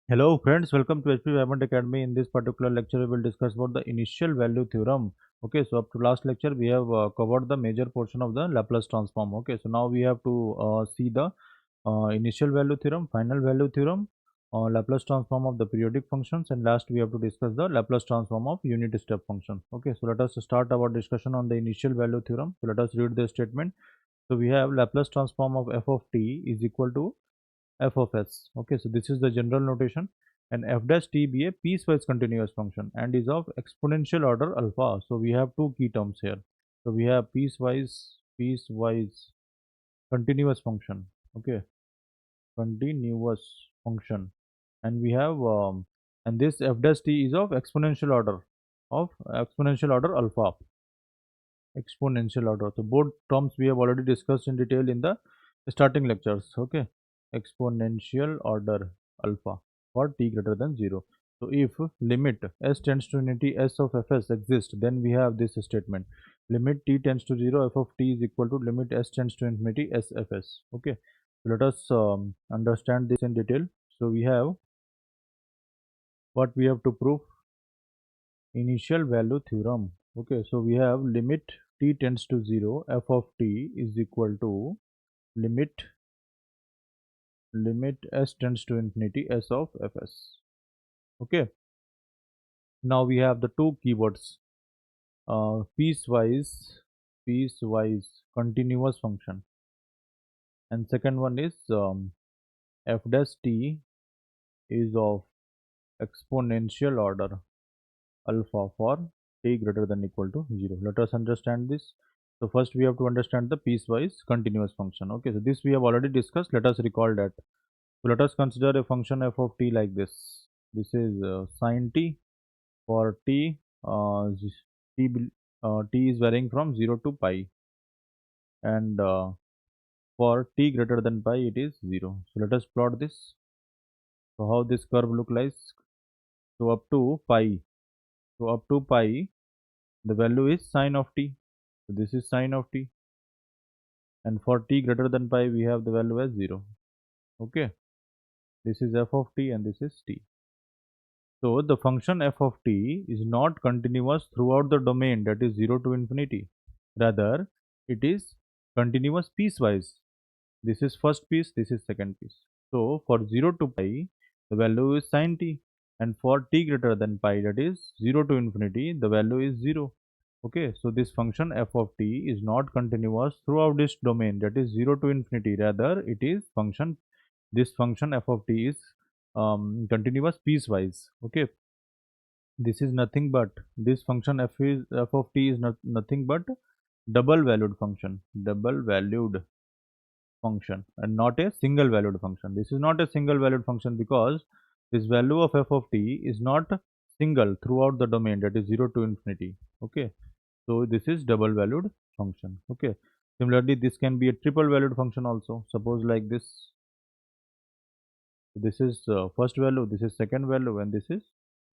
Hello friends, welcome to HP Diamond Academy. In this particular lecture, we will discuss about the initial value theorem. Okay, so up to last lecture, we have covered the major portion of the Laplace transform. Okay, so now we have to see the initial value theorem, final value theorem, Laplace transform of the periodic functions, and last we have to discuss the Laplace transform of unit step function. Okay, so let us start our discussion on the initial value theorem. So let us read the statement. So we have Laplace transform of f of t is equal to f of s. Okay, so this is the general notation, and f dash t be a piecewise continuous function and is of exponential order alpha. So we have two key terms here. So we have piecewise continuous function. Okay, continuous function, and we have and this f dash t is of exponential order alpha, exponential order. So both terms we have already discussed in detail in the starting lectures. Okay, exponential order alpha for t greater than 0. So if limit s tends to infinity s of fs exists, then we have this statement: limit t tends to 0 f of t is equal to limit s tends to infinity s fs. Okay, so let us understand this in detail. So we have what we have to prove: initial value theorem. Okay, so we have limit t tends to 0 f of t is equal to limit s tends to infinity s of fs. Okay, now we have the two keywords: piecewise continuous function, and second one is f dash t is of exponential order alpha for t greater than equal to 0. Let us understand this. So first we have to understand the piecewise continuous function. Okay, so this we have already discussed. Let us recall that. So let us consider a function f of t like this. This is sine t for t. T, t is varying from 0 to pi, and for t greater than pi it is 0. So let us plot this. So how this curve look like? So up to pi. So up to pi, the value is sine of t. So this is sine of t, and for t greater than pi we have the value as 0. Okay, this is f of t and this is t. So the function f of t is not continuous throughout the domain, that is 0 to infinity. Rather, it is continuous piecewise. This is first piece, this is second piece. So for 0 to pi, the value is sine t, and for t greater than pi, that is 0 to infinity, the value is 0. Okay, so this function f of t is not continuous throughout this domain, that is 0 to infinity. Rather, it is this function f of t is continuous piecewise. Okay, this is nothing but this function f of t is nothing but double valued function, and not a single valued function. This is not a single valued function because this value of f of t is not single throughout the domain, that is 0 to infinity. Okay, so this is double valued function. Okay, similarly this can be a triple valued function also. Suppose like this. This is first value, this is second value, and this is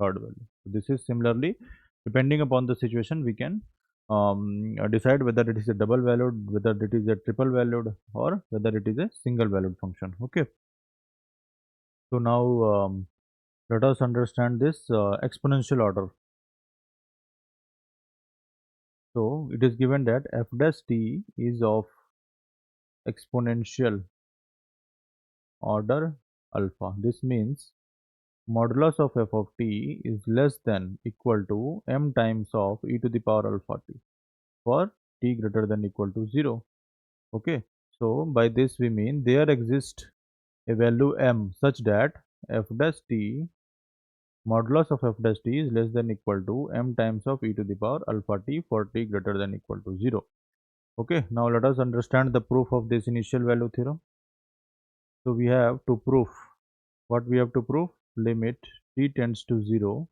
third value. So this is similarly, depending upon the situation, we can decide whether it is a double valued, whether it is a triple valued, or whether it is a single valued function. Okay, so now let us understand this exponential order. So it is given that f dash t is of exponential order alpha. This means modulus of f of t is less than equal to m times of e to the power alpha t for t greater than equal to 0. Okay, so by this we mean there exists a value m such that f dash t, modulus of f dash t is less than equal to m times of e to the power alpha t for t greater than equal to 0. Okay, now let us understand the proof of this initial value theorem. So we have to prove, what we have to prove: limit t tends to 0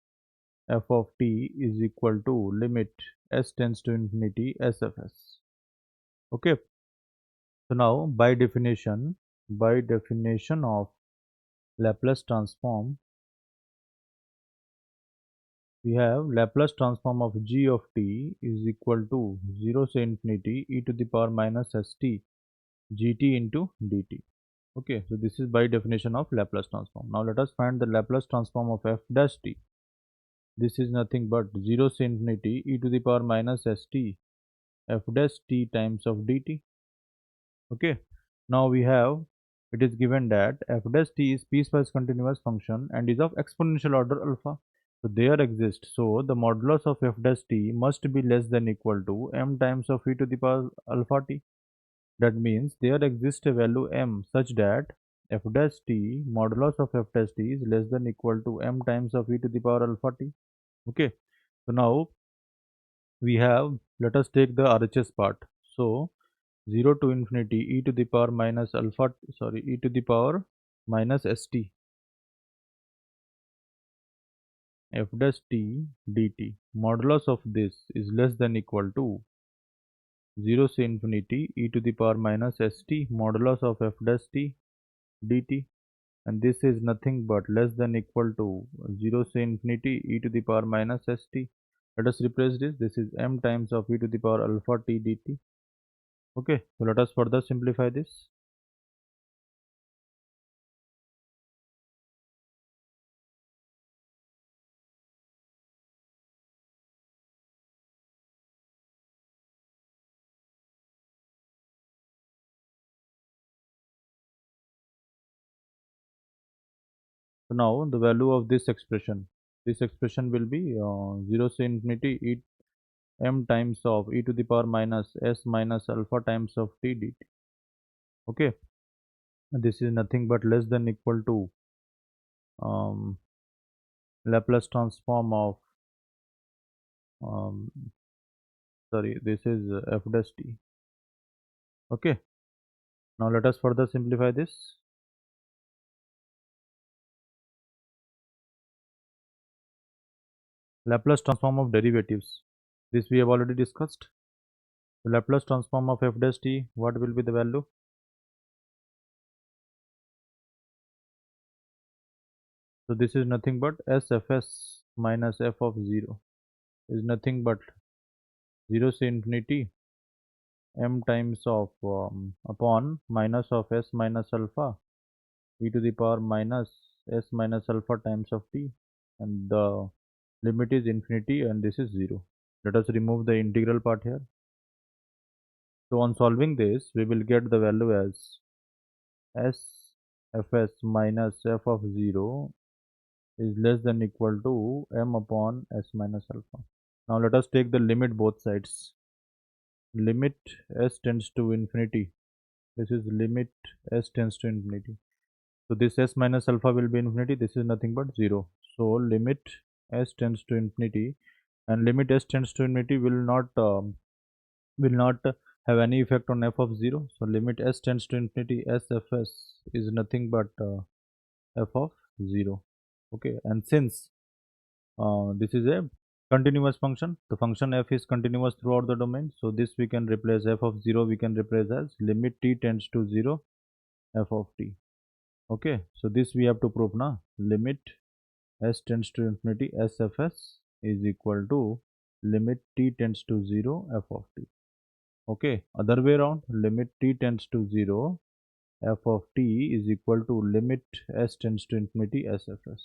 f of t is equal to limit s tends to infinity s of s. Okay, so now by definition of Laplace transform, we have Laplace transform of g of t is equal to 0 to infinity e to the power minus st gt into dt. Okay, so this is by definition of Laplace transform. Now let us find the Laplace transform of f dash t. This is nothing but 0 to infinity e to the power minus st f dash t times of dt. Okay, now we have, it is given that f dash t is piecewise continuous function and is of exponential order alpha. So there exists, so the modulus of f dash t must be less than equal to m times of e to the power alpha t. That means there exists a value m such that f dash t modulus of f dash t is less than equal to m times of e to the power alpha t. Okay, so now we have, let us take the RHS part. So 0 to infinity e to the power minus alpha, sorry, e to the power minus st f dash t dt. Modulus of this is less than equal to 0 to infinity e to the power minus st modulus of f dash t dt, and this is nothing but less than equal to 0 to infinity e to the power minus st. Let us replace this. This is m times of e to the power alpha t dt. Okay, so let us further simplify this. So now the value of this expression will be 0 to infinity e m times of e to the power minus s minus alpha times of t dt. Okay, this is nothing but less than equal to um, Laplace transform of um, sorry, this is f dash t. Okay, now let us further simplify this. Laplace transform of derivatives. This we have already discussed. The Laplace transform of f dash t, what will be the value? So this is nothing but sfs minus f of 0 is nothing but 0 to infinity m times of upon minus of s minus alpha e to the power minus s minus alpha times of t, and the limit is infinity and this is 0. Let us remove the integral part here. So on solving this, we will get the value as s fs minus f of 0 is less than equal to m upon s minus alpha. Now let us take the limit both sides. Limit s tends to infinity. This is limit s tends to infinity. So this s minus alpha will be infinity. This is nothing but 0. So limit s tends to infinity, and limit s tends to infinity will not have any effect on f of 0. So limit s tends to infinity, sfs is nothing but f of 0. Okay, and since this is a continuous function, the function f is continuous throughout the domain, so this we can replace f of 0, we can replace as limit t tends to 0 f of t. Okay, so this we have to prove now. Limit s tends to infinity, sfs is equal to limit t tends to 0 f of t. Okay, other way around, limit t tends to 0 f of t is equal to limit s tends to infinity, sfs.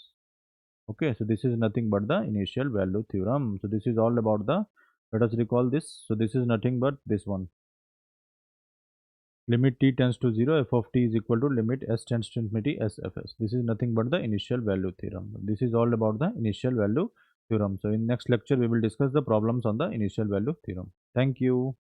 Okay, so this is nothing but the initial value theorem. So this is all about the, let us recall this. So this is nothing but this one. Limit t tends to 0, f of t is equal to limit s tends to infinity, sfs. This is nothing but the initial value theorem. This is all about the initial value theorem. So in next lecture, we will discuss the problems on the initial value theorem. Thank you.